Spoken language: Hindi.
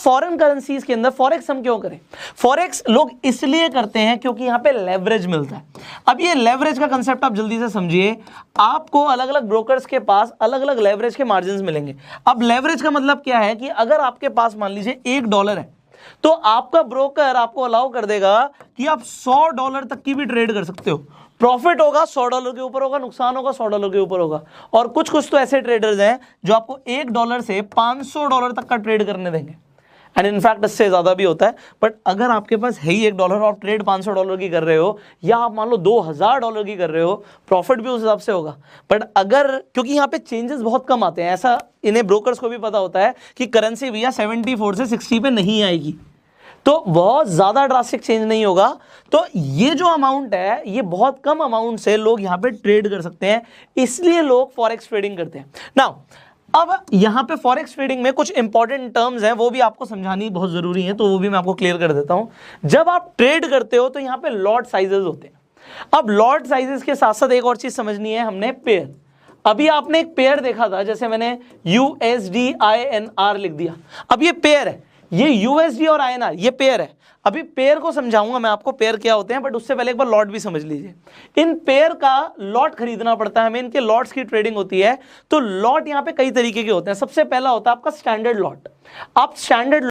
फॉरेन करेंसीज के अंदर फॉरेक्स हम क्यों करें? फॉरेक्स लोग इसलिए करते हैं क्योंकि यहां पे लेवरेज मिलता है। अब ये लेवरेज का कंसेप्ट आप जल्दी से समझिए, आपको अलग अलग ब्रोकर्स के पास अलग अलग लेवरेज के मार्जिन मिलेंगे। अब लेवरेज का मतलब क्या है कि अगर आपके पास मान लीजिए $1 है तो आपका ब्रोकर आपको अलाउ कर देगा कि आप $100 तक की भी ट्रेड कर सकते हो। प्रॉफिट होगा $100 के ऊपर होगा, नुकसान होगा $100 के ऊपर होगा। और कुछ कुछ तो ऐसे ट्रेडर्स हैं जो आपको $1 से $500 तक का ट्रेड करने देंगे, एंड इनफैक्ट इससे ज्यादा भी होता है। बट अगर आपके पास है ही $1 और आप ट्रेड $500 की कर रहे हो, या आप मान लो $2000 की कर रहे हो, प्रॉफिट भी उस हिसाब से होगा। बट अगर, क्योंकि यहाँ पे चेंजेस बहुत कम आते हैं, ऐसा इन्हें ब्रोकर्स को भी पता होता है कि करेंसी भैया 74 से 60 पे नहीं आएगी, तो बहुत ज्यादा ड्रास्टिक चेंज नहीं होगा। तो ये जो अमाउंट है, ये बहुत कम अमाउंट से लोग यहाँ पे ट्रेड कर सकते हैं, इसलिए लोग फॉरेक्स ट्रेडिंग करते हैं। नाउ अब यहां पे फॉरेक्स ट्रेडिंग में कुछ इंपॉर्टेंट टर्म्स हैं, वो भी आपको समझानी बहुत जरूरी है, तो वो भी मैं आपको क्लियर कर देता हूं। जब आप ट्रेड करते हो तो यहां पे लॉट साइजेस होते हैं। अब लॉट साइजेस के साथ साथ एक और चीज समझनी है हमने, पेयर। अभी आपने एक पेयर देखा था, जैसे मैंने USD-INR लिख दिया। अब ये पेयर है, ये USD और INR ये पेयर है। अभी पेयर को समझाऊंगा मैं आपको पेयर क्या होते हैं, बट उससे पहले एक बार लॉट भी समझ लीजिए। इन पेयर का लॉट खरीदना पड़ता है हमें, इनके लॉट्स की ट्रेडिंग होती है। तो लॉट यहाँ पे कई तरीके के होते हैं। सबसे पहला होता है आपका स्टैंडर्ड लॉट। आप स्टैंडर्ड